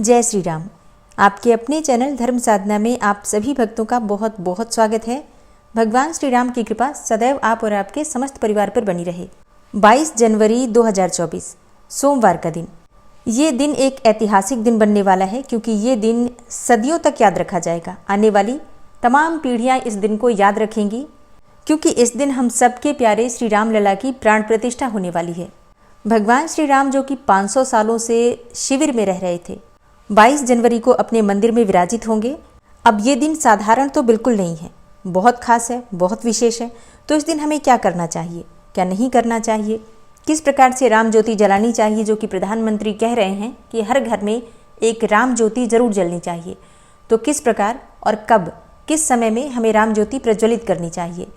जय श्री राम। आपके अपने चैनल धर्म साधना में आप सभी भक्तों का बहुत बहुत स्वागत है। भगवान श्री राम की कृपा सदैव आप और आपके समस्त परिवार पर बनी रहे। 22 जनवरी 2024 सोमवार का दिन। ये दिन एक ऐतिहासिक दिन बनने वाला है क्योंकि ये दिन सदियों तक याद रखा जाएगा। आने वाली तमाम पीढ़ियां इस दिन को याद रखेंगी क्योंकि इस दिन हम सबके प्यारे श्री राम लला की प्राण प्रतिष्ठा होने वाली है। भगवान श्री राम जो कि 500 सालों से शिविर में रह रहे थे, 22 जनवरी को अपने मंदिर में विराजित होंगे। अब ये दिन साधारण तो बिल्कुल नहीं है, बहुत खास है, बहुत विशेष है। तो इस दिन हमें क्या करना चाहिए, क्या नहीं करना चाहिए, किस प्रकार से राम ज्योति जलानी चाहिए, जो कि प्रधानमंत्री कह रहे हैं कि हर घर में एक राम ज्योति जरूर जलनी चाहिए। तो किस प्रकार और कब, किस समय में हमें राम ज्योति प्रज्वलित करनी चाहिए,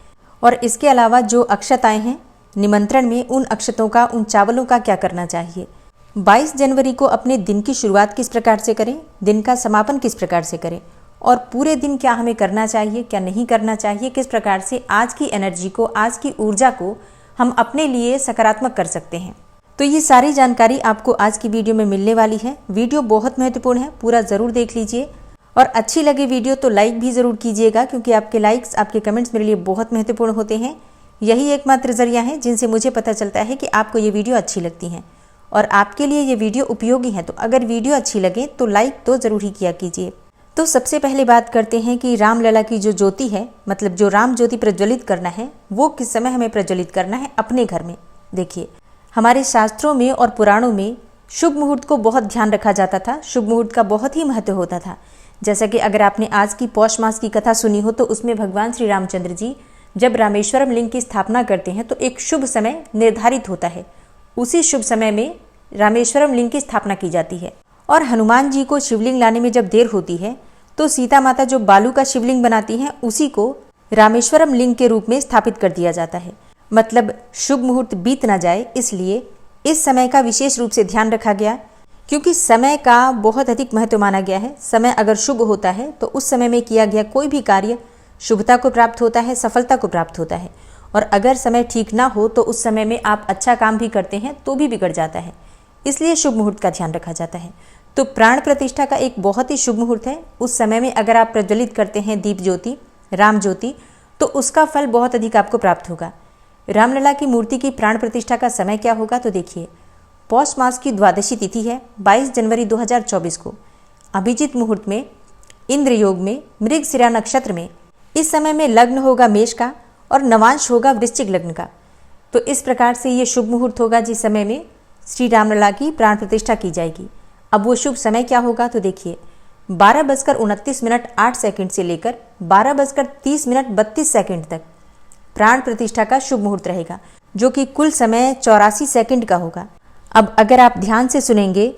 और इसके अलावा जो अक्षताएं हैं निमंत्रण में, उन अक्षतों का, उन चावलों का क्या करना चाहिए। 22 जनवरी को अपने दिन की शुरुआत किस प्रकार से करें, दिन का समापन किस प्रकार से करें, और पूरे दिन क्या हमें करना चाहिए, क्या नहीं करना चाहिए, किस प्रकार से आज की एनर्जी को, आज की ऊर्जा को हम अपने लिए सकारात्मक कर सकते हैं। तो ये सारी जानकारी आपको आज की वीडियो में मिलने वाली है। वीडियो बहुत महत्वपूर्ण है, पूरा ज़रूर देख लीजिए। और अच्छी लगे वीडियो तो लाइक भी ज़रूर कीजिएगा क्योंकि आपके लाइक्स, आपके कमेंट्स मेरे लिए बहुत महत्वपूर्ण होते हैं। यही एकमात्र जरिया है जिनसे मुझे पता चलता है कि आपको ये वीडियो अच्छी लगती हैं और आपके लिए ये वीडियो उपयोगी है। तो अगर वीडियो अच्छी लगे तो लाइक तो ज़रूर ही किया कीजिए। तो सबसे पहले बात करते हैं कि राम लला की जो ज्योति है, मतलब जो राम ज्योति प्रज्वलित करना है, वो किस समय हमें प्रज्वलित करना है अपने घर में। देखिए, हमारे शास्त्रों में और पुराणों में शुभ मुहूर्त को बहुत ध्यान रखा जाता था। शुभ मुहूर्त का बहुत ही महत्व होता था। जैसा कि अगर आपने आज की पौष मास की कथा सुनी हो तो उसमें भगवान श्री रामचंद्र जी जब रामेश्वरम लिंग की स्थापना करते हैं तो एक शुभ समय निर्धारित होता है। उसी शुभ समय में रामेश्वरम लिंग की स्थापना की जाती है। और हनुमान जी को शिवलिंग लाने में जब देर होती है तो सीता माता जो बालू का शिवलिंग बनाती हैं उसी को रामेश्वरम लिंग के रूप में स्थापित कर दिया जाता है। मतलब शुभ मुहूर्त बीत ना जाए, इसलिए इस समय का विशेष रूप से ध्यान रखा गया क्योंकि समय का बहुत अधिक महत्व माना गया है। समय अगर शुभ होता है तो उस समय में किया गया कोई भी कार्य शुभता को प्राप्त होता है, सफलता को प्राप्त होता है। और अगर समय ठीक ना हो तो उस समय में आप अच्छा काम भी करते हैं तो भी बिगड़ जाता है। इसलिए शुभ मुहूर्त का ध्यान रखा जाता है। तो प्राण प्रतिष्ठा का एक बहुत ही शुभ मुहूर्त है। उस समय में अगर आप प्रज्वलित करते हैं दीप ज्योति, राम ज्योति, तो उसका फल बहुत अधिक आपको प्राप्त होगा। रामलला की मूर्ति की प्राण प्रतिष्ठा का समय क्या होगा, तो देखिए, पौष मास की द्वादशी तिथि है 22 जनवरी 2024 को। अभिजीत मुहूर्त में, इंद्र योग में, मृगशिरा नक्षत्र में, इस समय में लग्न होगा मेष का और नवांश होगा वृश्चिक लग्न का। तो इस प्रकार से ये शुभ मुहूर्त होगा जिस समय में श्री रामलला की प्राण प्रतिष्ठा की जाएगी। अब वो शुभ समय क्या होगा, तो देखिए, 12:29 से लेकर 12:30 तक प्राण प्रतिष्ठा का शुभ मुहूर्त रहेगा, जो कि कुल समय 84 सेकंड का होगा। अब अगर आप ध्यान से सुनेंगे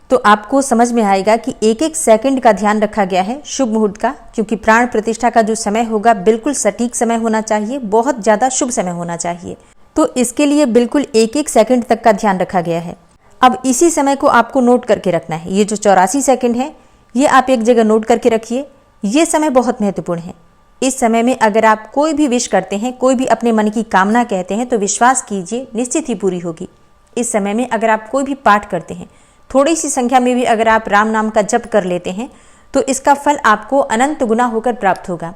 तो आपको समझ में आएगा कि एक एक सेकंड का ध्यान रखा गया है शुभ मुहूर्त का, क्योंकि प्राण प्रतिष्ठा का जो समय होगा बिल्कुल सटीक समय होना चाहिए, बहुत ज़्यादा शुभ समय होना चाहिए। तो इसके लिए बिल्कुल एक एक सेकंड तक का ध्यान रखा गया है। अब इसी समय को आपको नोट करके रखना है। ये जो 84 सेकंड है, ये आप एक जगह नोट करके रखिए। ये समय बहुत महत्वपूर्ण है। इस समय में अगर आप कोई भी विश करते हैं, कोई भी अपने मन की कामना कहते हैं, तो विश्वास कीजिए निश्चित ही पूरी होगी। इस समय में अगर आप कोई भी पाठ करते हैं, थोड़ी सी संख्या में भी अगर आप राम नाम का जप कर लेते हैं, तो इसका फल आपको अनंत गुना होकर प्राप्त होगा।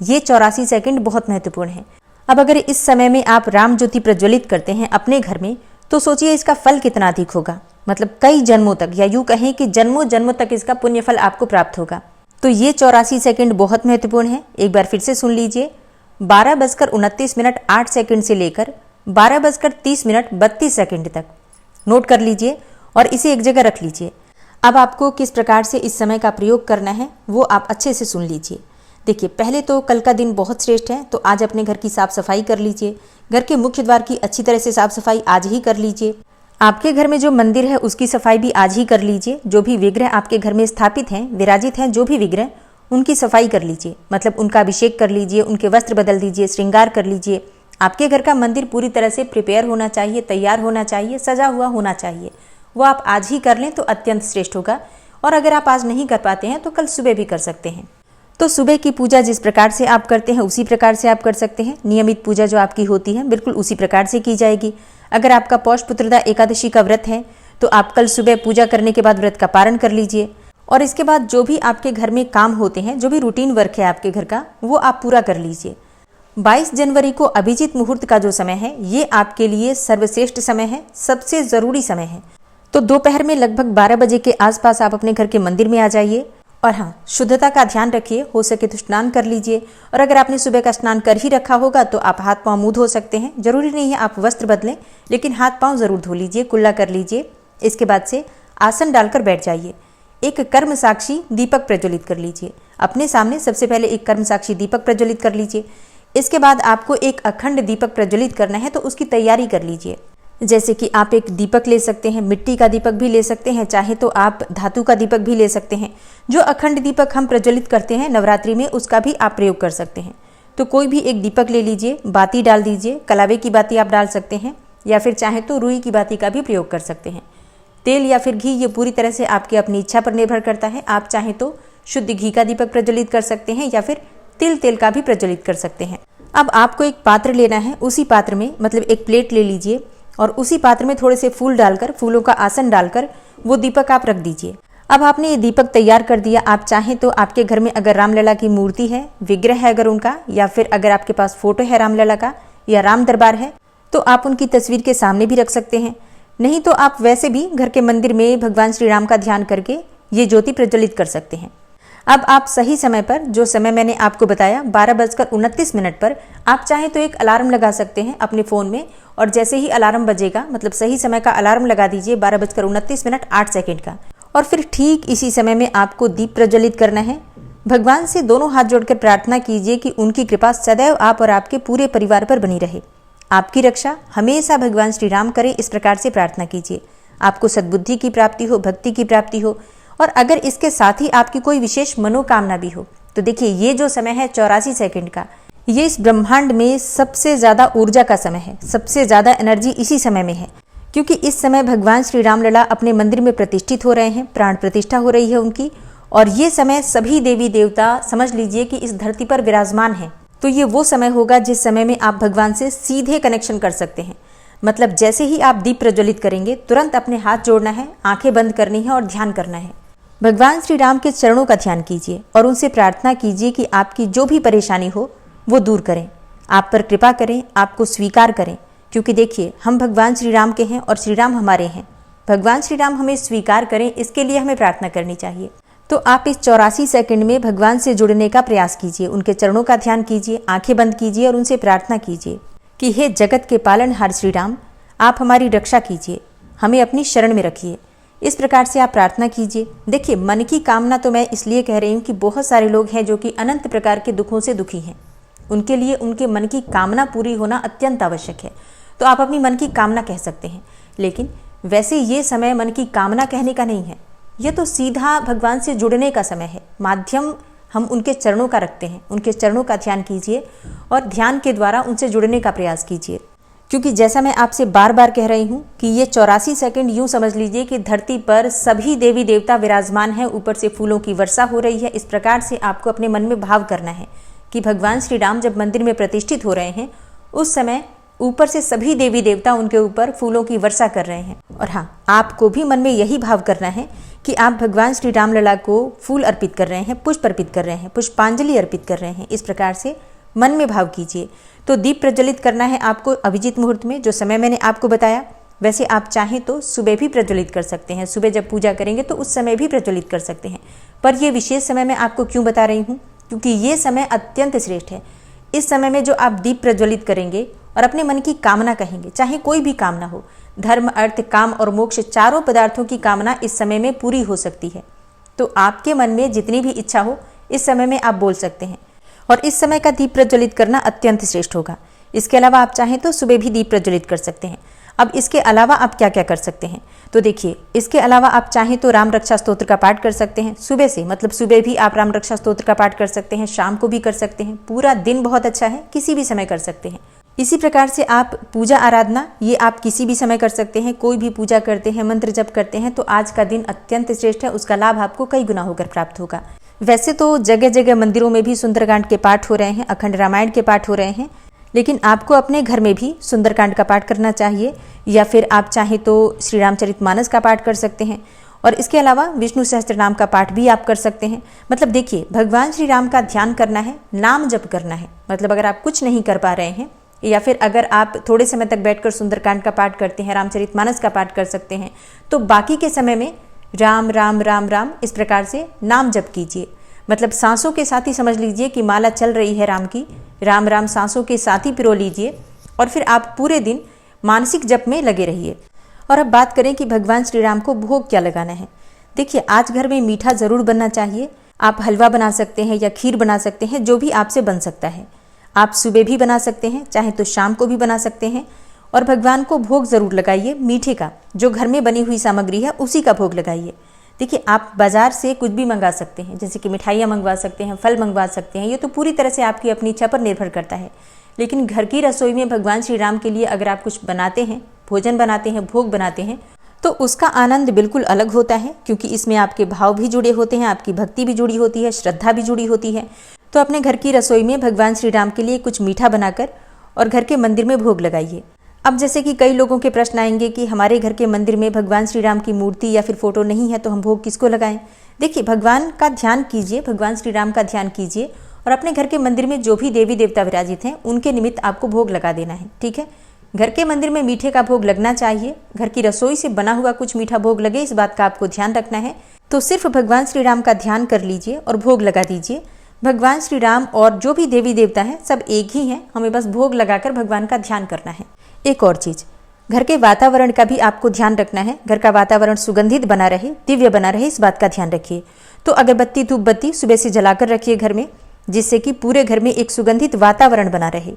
ये 84 सेकंड बहुत महत्वपूर्ण है। अब अगर इस समय में आप राम ज्योति प्रज्वलित करते हैं अपने घर में, तो सोचिए इसका फल कितना अधिक होगा। मतलब कई जन्मों तक, या यूँ कहें कि जन्मों जन्मों तक इसका पुण्य फल आपको प्राप्त होगा। तो ये 84 सेकंड बहुत महत्वपूर्ण है। एक बार फिर से सुन लीजिए, 12:29 से लेकर 12:30 तक नोट कर लीजिए और इसे एक जगह रख लीजिए। अब आपको किस प्रकार से इस समय का प्रयोग करना है वो आप अच्छे से सुन लीजिए। देखिए, पहले तो कल का दिन बहुत श्रेष्ठ है, तो आज अपने घर की साफ सफाई कर लीजिए। घर के मुख्य द्वार की अच्छी तरह से साफ सफाई आज ही कर लीजिए। आपके घर में जो मंदिर है उसकी सफाई भी आज ही कर लीजिए। जो भी विग्रह आपके घर में स्थापित हैं, विराजित हैं, जो भी विग्रह, उनकी सफाई कर लीजिए। मतलब उनका अभिषेक कर लीजिए, उनके वस्त्र बदल दीजिए, श्रृंगार कर लीजिए। आपके घर का मंदिर पूरी तरह से प्रिपेयर होना चाहिए, तैयार होना चाहिए, सजा हुआ होना चाहिए। वो आप आज ही कर लें तो अत्यंत श्रेष्ठ होगा। और अगर आप आज नहीं कर पाते हैं तो कल सुबह भी कर सकते हैं। तो सुबह की पूजा जिस प्रकार से आप करते हैं उसी प्रकार से आप कर सकते हैं। नियमित पूजा जो आपकी होती है बिल्कुल उसी प्रकार से की जाएगी। अगर आपका पौष पुत्रदा एकादशी का व्रत है तो आप कल सुबह पूजा करने के बाद व्रत का पारण कर लीजिए। और इसके बाद जो भी आपके घर में काम होते हैं, जो भी रूटीन वर्क है आपके घर का, वो आप पूरा कर लीजिए। 22 जनवरी को अभिजीत मुहूर्त का जो समय है, ये आपके लिए सर्वश्रेष्ठ समय है, सबसे ज़रूरी समय है। तो दोपहर में लगभग 12 बजे के आसपास आप अपने घर के मंदिर में आ जाइए। और हाँ, शुद्धता का ध्यान रखिए, हो सके तो स्नान कर लीजिए। और अगर आपने सुबह का स्नान कर ही रखा होगा तो आप हाथ पांव मुंह धो सकते हैं। जरूरी नहीं है आप वस्त्र बदलें, लेकिन हाथ पांव जरूर धो लीजिए, कुल्ला कर लीजिए। इसके बाद से आसन डालकर बैठ जाइए। एक कर्म साक्षी दीपक प्रज्वलित कर लीजिए। अपने सामने सबसे पहले एक कर्म साक्षी दीपक प्रज्वलित कर लीजिए। इसके बाद आपको एक अखंड दीपक प्रज्वलित करना है, तो उसकी तैयारी कर लीजिए। जैसे कि आप एक दीपक ले सकते हैं, मिट्टी का दीपक भी ले सकते हैं, चाहे तो आप धातु का दीपक भी ले सकते हैं। जो अखंड दीपक हम प्रज्वलित करते हैं नवरात्रि में, उसका भी आप प्रयोग कर सकते हैं। तो कोई भी एक दीपक ले लीजिए, बाती डाल दीजिए। कलावे की बाती आप डाल सकते हैं, या फिर चाहे तो रुई की बाती का भी प्रयोग कर सकते हैं। तेल या फिर घी, ये पूरी तरह से आपकी अपनी इच्छा पर निर्भर करता है। आप चाहे तो शुद्ध घी का दीपक प्रज्वलित कर सकते हैं, या फिर तिल तेल का भी प्रज्वलित कर सकते हैं। अब आपको एक पात्र लेना है, उसी पात्र में मतलब एक प्लेट ले लीजिए और उसी पात्र में थोड़े से फूल डालकर, फूलों का आसन डालकर वो दीपक आप रख दीजिए। अब आपने ये दीपक तैयार कर दिया। आप चाहें तो आपके घर में अगर रामलला की मूर्ति है, विग्रह है अगर उनका, या फिर अगर आपके पास फोटो है रामलला का या राम दरबार है, तो आप उनकी तस्वीर के सामने भी रख सकते हैं। नहीं तो आप वैसे भी घर के मंदिर में भगवान श्री राम का ध्यान करके ये ज्योति प्रज्वलित कर सकते हैं। अब आप सही समय पर, जो समय मैंने आपको बताया 12:29 पर, आप चाहें तो एक अलार्म लगा सकते हैं अपने फ़ोन में। और जैसे ही अलार्म बजेगा, मतलब सही समय का अलार्म लगा दीजिए 12:29 8 सेकंड का। और फिर ठीक इसी समय में आपको दीप प्रज्वलित करना है। भगवान से दोनों हाथ जोड़कर प्रार्थना कीजिए कि उनकी कृपा सदैव आप और आपके पूरे परिवार पर बनी रहे। आपकी रक्षा हमेशा भगवान श्री राम करें, इस प्रकार से प्रार्थना कीजिए। आपको सद्बुद्धि की प्राप्ति हो, भक्ति की प्राप्ति हो। और अगर इसके साथ ही आपकी कोई विशेष मनोकामना भी हो, तो देखिए ये जो समय है 84 सेकंड का, ये इस ब्रह्मांड में सबसे ज़्यादा ऊर्जा का समय है। सबसे ज़्यादा एनर्जी इसी समय में है, क्योंकि इस समय भगवान श्री रामलला अपने मंदिर में प्रतिष्ठित हो रहे हैं, प्राण प्रतिष्ठा हो रही है उनकी। और ये समय सभी देवी देवता समझ लीजिए कि इस धरती पर विराजमान है। तो ये वो समय होगा जिस समय में आप भगवान से सीधे कनेक्शन कर सकते हैं। मतलब जैसे ही आप दीप प्रज्वलित करेंगे, तुरंत अपने हाथ जोड़ना है, आंखें बंद करनी है और ध्यान करना है। भगवान श्री राम के चरणों का ध्यान कीजिए और उनसे प्रार्थना कीजिए कि आपकी जो भी परेशानी हो वो दूर करें, आप पर कृपा करें, आपको स्वीकार करें। क्योंकि देखिए, हम भगवान श्री राम के हैं और श्री राम हमारे हैं। भगवान श्री राम हमें स्वीकार करें, इसके लिए हमें प्रार्थना करनी चाहिए। तो आप इस 84 सेकंड में भगवान से जुड़ने का प्रयास कीजिए, उनके चरणों का ध्यान कीजिए, आंखें बंद कीजिए और उनसे प्रार्थना कीजिए कि हे जगत के पालनहार श्री राम, आप हमारी रक्षा कीजिए, हमें अपनी शरण में रखिए। इस प्रकार से आप प्रार्थना कीजिए। देखिए, मन की कामना तो मैं इसलिए कह रही हूँ कि बहुत सारे लोग हैं जो कि अनंत प्रकार के दुखों से दुखी हैं। उनके लिए उनके मन की कामना पूरी होना अत्यंत आवश्यक है। तो आप अपनी मन की कामना कह सकते हैं। लेकिन वैसे ये समय मन की कामना कहने का नहीं है, यह तो सीधा भगवान से जुड़ने का समय है। माध्यम हम उनके चरणों का रखते हैं। उनके चरणों का ध्यान कीजिए और ध्यान के द्वारा उनसे जुड़ने का प्रयास कीजिए। क्योंकि जैसा मैं आपसे बार बार कह रही हूँ कि ये 84 सेकंड यूँ समझ लीजिए कि धरती पर सभी देवी देवता विराजमान हैं, ऊपर से फूलों की वर्षा हो रही है। इस प्रकार से आपको अपने मन में भाव करना है कि भगवान श्री राम जब मंदिर में प्रतिष्ठित हो रहे हैं, उस समय ऊपर से सभी देवी देवता उनके ऊपर फूलों की वर्षा कर रहे हैं। और हाँ, आपको भी मन में यही भाव करना है कि आप भगवान श्री रामलला को फूल अर्पित कर रहे हैं, पुष्प अर्पित कर रहे हैं, पुष्पांजलि अर्पित कर रहे हैं। इस प्रकार से मन में भाव कीजिए। तो दीप प्रज्वलित करना है आपको अभिजीत मुहूर्त में, जो समय मैंने आपको बताया। वैसे आप चाहें तो सुबह भी प्रज्वलित कर सकते हैं। सुबह जब पूजा करेंगे तो उस समय भी प्रज्वलित कर सकते हैं। पर यह विशेष समय मैं आपको क्यों बता रही हूँ, क्योंकि ये समय अत्यंत श्रेष्ठ है। इस समय में जो आप दीप प्रज्वलित करेंगे और अपने मन की कामना कहेंगे, चाहे कोई भी कामना हो, धर्म, अर्थ, काम और मोक्ष, चारों पदार्थों की कामना इस समय में पूरी हो सकती है। तो आपके मन में जितनी भी इच्छा हो इस समय में आप बोल सकते हैं। और इस समय का दीप प्रज्वलित करना अत्यंत श्रेष्ठ होगा। इसके अलावा आप चाहें तो सुबह भी दीप प्रज्वलित कर सकते हैं। अब इसके अलावा आप क्या क्या कर सकते हैं, तो देखिए, इसके अलावा आप चाहें तो राम रक्षा स्तोत्र का पाठ कर सकते हैं सुबह से। मतलब सुबह भी आप राम रक्षा स्तोत्र का पाठ कर सकते हैं, शाम को भी कर सकते हैं। पूरा दिन बहुत अच्छा है, किसी भी समय कर सकते हैं। इसी प्रकार से आप पूजा आराधना, ये आप किसी भी समय कर सकते हैं। कोई भी पूजा करते हैं, मंत्र जप करते हैं, तो आज का दिन अत्यंत श्रेष्ठ है। उसका लाभ आपको कई गुना होकर प्राप्त होगा। वैसे तो जगह जगह मंदिरों में भी सुंदरकांड के पाठ हो रहे हैं, अखंड रामायण के पाठ हो रहे हैं, लेकिन आपको अपने घर में भी सुंदरकांड का पाठ करना चाहिए। या फिर आप चाहें तो श्री रामचरितमानस का पाठ कर सकते हैं। और इसके अलावा विष्णु सहस्त्रनाम का पाठ भी आप कर सकते हैं। मतलब देखिए, भगवान श्री राम का ध्यान करना है, नाम जप करना है। मतलब अगर आप कुछ नहीं कर पा रहे हैं या फिर अगर आप थोड़े समय तक बैठकर सुंदरकांड का पाठ करते हैं, रामचरितमानस का पाठ कर सकते हैं, तो बाकी के समय में राम राम राम राम इस प्रकार से नाम जप कीजिए। मतलब सांसों के साथ ही समझ लीजिए कि माला चल रही है राम की, राम राम सांसों के साथ ही पिरो लीजिए और फिर आप पूरे दिन मानसिक जप में लगे रहिए। और अब बात करें कि भगवान श्री राम को भोग क्या लगाना है। देखिए, आज घर में मीठा ज़रूर बनना चाहिए। आप हलवा बना सकते हैं या खीर बना सकते हैं, जो भी आपसे बन सकता है। आप सुबह भी बना सकते हैं, चाहे तो शाम को भी बना सकते हैं। और भगवान को भोग ज़रूर लगाइए मीठे का, जो घर में बनी हुई सामग्री है उसी का भोग लगाइए। देखिए, आप बाज़ार से कुछ भी मंगा सकते हैं, जैसे कि मिठाइयाँ मंगवा सकते हैं, फल मंगवा सकते हैं। ये तो पूरी तरह से आपकी अपनी इच्छा पर निर्भर करता है। लेकिन घर की रसोई में भगवान श्री राम के लिए अगर आप कुछ बनाते हैं, भोजन बनाते हैं, भोग बनाते हैं, तो उसका आनंद बिल्कुल अलग होता है, क्योंकि इसमें आपके भाव भी जुड़े होते हैं, आपकी भक्ति भी जुड़ी होती है, श्रद्धा भी जुड़ी होती है। तो अपने घर की रसोई में भगवान श्री राम के लिए कुछ मीठा बनाकर और घर के मंदिर में भोग लगाइए। अब जैसे कि कई लोगों के प्रश्न आएंगे कि हमारे घर के मंदिर में भगवान श्री राम की मूर्ति या फिर फोटो नहीं है, तो हम भोग किसको लगाएं। देखिए, भगवान का ध्यान कीजिए, भगवान श्री राम का ध्यान कीजिए और अपने घर के मंदिर में जो भी देवी देवता विराजित हैं उनके निमित्त आपको भोग लगा देना है। ठीक है, घर के मंदिर में मीठे का भोग लगना चाहिए। घर की रसोई से बना हुआ कुछ मीठा भोग लगे, इस बात का आपको ध्यान रखना है। तो सिर्फ भगवान श्री राम का ध्यान कर लीजिए और भोग लगा दीजिए। भगवान श्री राम और जो भी देवी देवता हैं सब एक ही हैं, हमें बस भोग लगाकर भगवान का ध्यान करना है। एक और चीज़, घर के वातावरण का भी आपको ध्यान रखना है। घर का वातावरण सुगंधित बना रहे, दिव्य बना रहे, इस बात का ध्यान रखिए। तो अगरबत्ती धूप बत्ती सुबह से जलाकर रखिए घर में, जिससे कि पूरे घर में एक सुगंधित वातावरण बना रहे।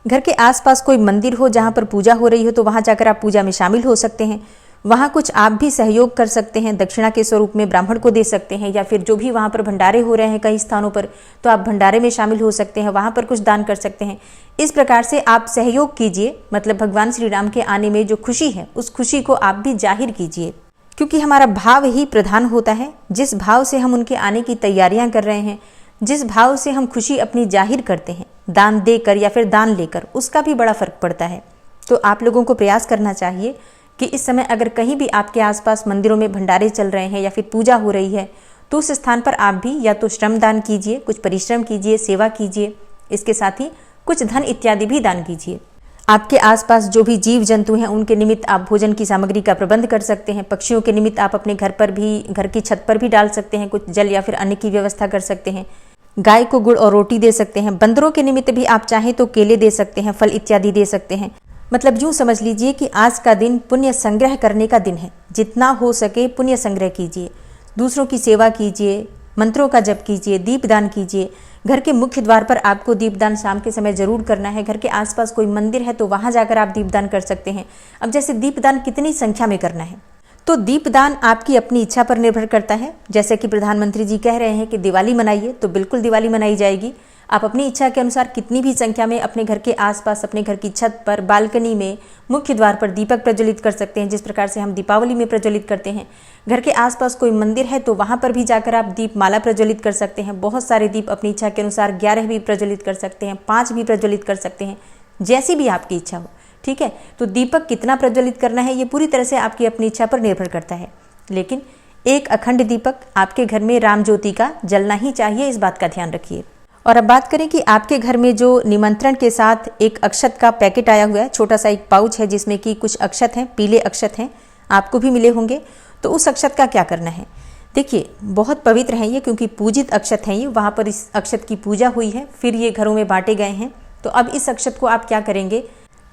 घर के आसपास कोई मंदिर हो जहाँ पर पूजा हो रही हो, तो वहाँ जाकर आप पूजा में शामिल हो सकते हैं। वहाँ कुछ आप भी सहयोग कर सकते हैं, दक्षिणा के स्वरूप में ब्राह्मण को दे सकते हैं, या फिर जो भी वहाँ पर भंडारे हो रहे हैं कई स्थानों पर, तो आप भंडारे में शामिल हो सकते हैं, वहाँ पर कुछ दान कर सकते हैं। इस प्रकार से आप सहयोग कीजिए। मतलब भगवान श्री राम के आने में जो खुशी है, उस खुशी को आप भी जाहिर कीजिए, क्योंकि हमारा भाव ही प्रधान होता है। जिस भाव से हम उनके आने की तैयारियां कर रहे हैं, जिस भाव से हम खुशी अपनी जाहिर करते हैं, दान देकर या फिर दान लेकर, उसका भी बड़ा फर्क पड़ता है। तो आप लोगों को प्रयास करना चाहिए कि इस समय अगर कहीं भी आपके आसपास मंदिरों में भंडारे चल रहे हैं या फिर पूजा हो रही है, तो उस स्थान पर आप भी या तो श्रम दान कीजिए, कुछ परिश्रम कीजिए, सेवा कीजिए। इसके साथ ही कुछ धन इत्यादि भी दान कीजिए। आपके आसपास जो भी जीव जंतु हैं उनके निमित्त आप भोजन की सामग्री का प्रबंध कर सकते हैं। पक्षियों के निमित्त आप अपने घर पर भी, घर की छत पर भी डाल सकते हैं, कुछ जल या फिर अन्न की व्यवस्था कर सकते हैं। गाय को गुड़ और रोटी दे सकते हैं। बंदरों के निमित्त भी आप चाहें तो केले दे सकते हैं, फल इत्यादि दे सकते हैं। मतलब यूँ समझ लीजिए कि आज का दिन पुण्य संग्रह करने का दिन है। जितना हो सके पुण्य संग्रह कीजिए, दूसरों की सेवा कीजिए, मंत्रों का जप कीजिए, दीपदान कीजिए। घर के मुख्य द्वार पर आपको दीपदान शाम के समय जरूर करना है। घर के आसपास कोई मंदिर है तो वहाँ जाकर आप दीपदान कर सकते हैं। अब जैसे दीपदान कितनी संख्या में करना है, तो दीपदान आपकी अपनी इच्छा पर निर्भर करता है। जैसे कि प्रधानमंत्री जी कह रहे हैं कि दिवाली मनाइए, तो बिल्कुल दिवाली मनाई जाएगी। आप अपनी इच्छा के अनुसार कितनी भी संख्या में अपने घर के आसपास, अपने घर की छत पर, बालकनी में, मुख्य द्वार पर दीपक प्रज्वलित कर सकते हैं, जिस प्रकार से हम दीपावली में प्रज्वलित करते हैं। घर के आसपास कोई मंदिर है तो वहाँ पर भी जाकर आप दीप माला प्रज्वलित कर सकते हैं। बहुत सारे दीप अपनी इच्छा के अनुसार 11 भी प्रज्वलित कर सकते हैं, 5 भी प्रज्वलित कर सकते हैं, जैसी भी आपकी इच्छा हो। ठीक है, तो दीपक कितना प्रज्वलित करना है ये पूरी तरह से आपकी अपनी इच्छा पर निर्भर करता है। लेकिन एक अखंड दीपक आपके घर में राम ज्योति का जलना ही चाहिए, इस बात का ध्यान रखिए। और अब बात करें कि आपके घर में जो निमंत्रण के साथ एक अक्षत का पैकेट आया हुआ है, छोटा सा एक पाउच है जिसमें कि कुछ अक्षत हैं, पीले अक्षत हैं, आपको भी मिले होंगे। तो उस अक्षत का क्या करना है? देखिए, बहुत पवित्र है ये, क्योंकि पूजित अक्षत हैं ये, वहाँ पर इस अक्षत की पूजा हुई है, फिर ये घरों में बांटे गए हैं। तो अब इस अक्षत को आप क्या करेंगे?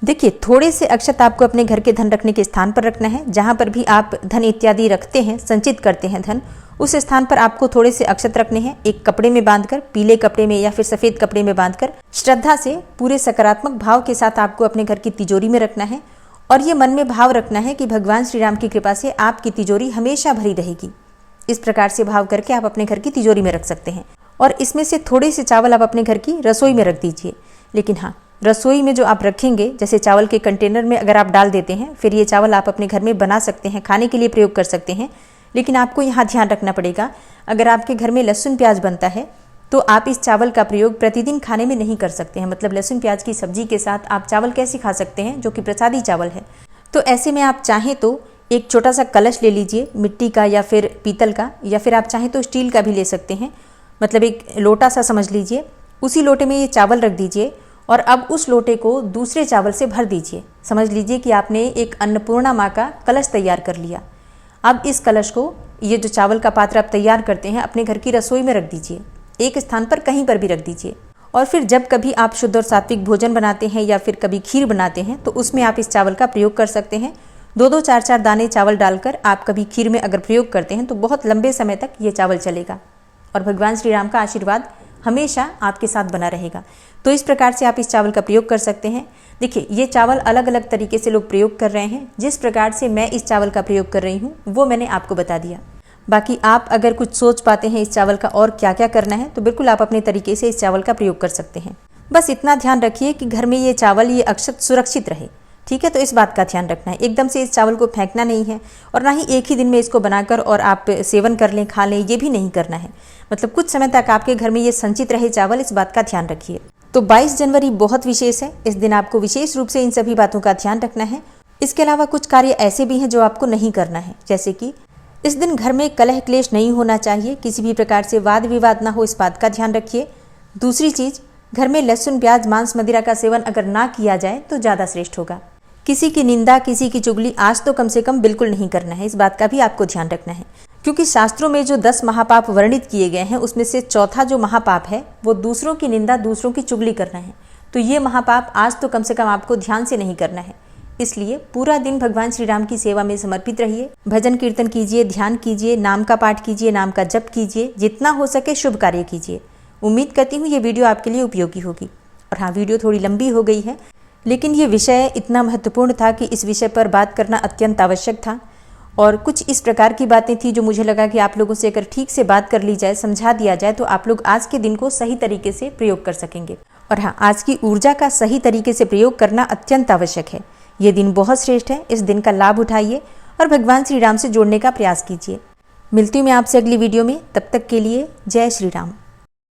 देखिए, थोड़े से अक्षत आपको अपने घर के धन रखने के स्थान पर रखना है। जहाँ पर भी आप धन इत्यादि रखते हैं, संचित करते हैं धन, उस स्थान पर आपको थोड़े से अक्षत रखने हैं। एक कपड़े में बांधकर, पीले कपड़े में या फिर सफ़ेद कपड़े में बांधकर, श्रद्धा से पूरे सकारात्मक भाव के साथ आपको अपने घर की तिजोरी में रखना है। और ये मन में भाव रखना है कि भगवान श्री राम की कृपा से आपकी तिजोरी हमेशा भरी रहेगी। इस प्रकार से भाव करके आप अपने घर की तिजोरी में रख सकते हैं। और इसमें से थोड़े से चावल आप अपने घर की रसोई में रख दीजिए। लेकिन हाँ, रसोई में जो आप रखेंगे, जैसे चावल के कंटेनर में अगर आप डाल देते हैं, फिर ये चावल आप अपने घर में बना सकते हैं, खाने के लिए प्रयोग कर सकते हैं। लेकिन आपको यहाँ ध्यान रखना पड़ेगा, अगर आपके घर में लहसुन प्याज बनता है तो आप इस चावल का प्रयोग प्रतिदिन खाने में नहीं कर सकते हैं। मतलब लहसुन प्याज की सब्जी के साथ आप चावल कैसे खा सकते हैं, जो कि प्रसादी चावल है। तो ऐसे में आप चाहें तो एक छोटा सा कलश ले लीजिए, मिट्टी का या फिर पीतल का, या फिर आप चाहें तो स्टील का भी ले सकते हैं। मतलब एक लोटा सा समझ लीजिए। उसी लोटे में ये चावल रख दीजिए और अब उस लोटे को दूसरे चावल से भर दीजिए। समझ लीजिए कि आपने एक अन्नपूर्णा माँ का कलश तैयार कर लिया। अब इस कलश को, ये जो चावल का पात्र आप तैयार करते हैं, अपने घर की रसोई में रख दीजिए। एक स्थान पर कहीं पर भी रख दीजिए। और फिर जब कभी आप शुद्ध और सात्विक भोजन बनाते हैं या फिर कभी खीर बनाते हैं तो उसमें आप इस चावल का प्रयोग कर सकते हैं। 2-2, 4-4 दाने चावल डालकर आप कभी खीर में अगर प्रयोग करते हैं तो बहुत लंबे समय तक ये चावल चलेगा और भगवान श्री राम का आशीर्वाद हमेशा आपके साथ बना रहेगा। तो इस प्रकार से आप इस चावल का प्रयोग कर सकते हैं। देखिए, ये चावल अलग अलग तरीके से लोग प्रयोग कर रहे हैं। जिस प्रकार से मैं इस चावल का प्रयोग कर रही हूँ वो मैंने आपको बता दिया। बाकी आप अगर कुछ सोच पाते हैं इस चावल का और क्या क्या करना है तो बिल्कुल आप अपने तरीके से इस चावल का प्रयोग कर सकते हैं। बस इतना ध्यान रखिए कि घर में ये चावल, ये अक्षत सुरक्षित रहे। ठीक है, तो इस बात का ध्यान रखना है। एकदम से इस चावल को फेंकना नहीं है और ना ही एक ही दिन में इसको बनाकर और आप सेवन कर लें, खा लें, ये भी नहीं करना है। मतलब कुछ समय तक आपके घर में ये संचित रहे चावल, इस बात का ध्यान रखिए। तो 22 जनवरी बहुत विशेष है। इस दिन आपको विशेष रूप से इन सभी बातों का ध्यान रखना है। इसके अलावा कुछ कार्य ऐसे भी हैं जो आपको नहीं करना है, जैसे कि इस दिन घर में कलह क्लेश नहीं होना चाहिए। किसी भी प्रकार से वाद विवाद ना हो, इस बात का ध्यान रखिए। दूसरी चीज, घर में लहसुन, प्याज, मांस, मदिरा का सेवन अगर ना किया जाए तो ज़्यादा श्रेष्ठ होगा। किसी की निंदा, किसी की चुगली आज तो कम से कम बिल्कुल नहीं करना है। इस बात का भी आपको ध्यान रखना है, क्योंकि शास्त्रों में जो 10 महापाप वर्णित किए गए हैं उसमें से चौथा जो महापाप है वो दूसरों की निंदा, दूसरों की चुगली करना है। तो ये महापाप आज तो कम से कम आपको ध्यान से नहीं करना है। इसलिए पूरा दिन भगवान श्री राम की सेवा में समर्पित रहिए। भजन कीर्तन कीजिए, ध्यान कीजिए, नाम का पाठ कीजिए, नाम का जप कीजिए, जितना हो सके शुभ कार्य कीजिए। उम्मीद करती हूँ ये वीडियो आपके लिए उपयोगी होगी। और हाँ, वीडियो थोड़ी लंबी हो गई है, लेकिन ये विषय इतना महत्वपूर्ण था कि इस विषय पर बात करना अत्यंत आवश्यक था। और कुछ इस प्रकार की बातें थी जो मुझे लगा कि आप लोगों से अगर ठीक से बात कर ली जाए, समझा दिया जाए, तो आप लोग आज के दिन को सही तरीके से प्रयोग कर सकेंगे। और हाँ, आज की ऊर्जा का सही तरीके से प्रयोग करना अत्यंत आवश्यक है। ये दिन बहुत श्रेष्ठ है। इस दिन का लाभ उठाइए और भगवान श्री राम से जोड़ने का प्रयास कीजिए। मिलती हूँ मैं आपसे अगली वीडियो में। तब तक के लिए जय श्री राम।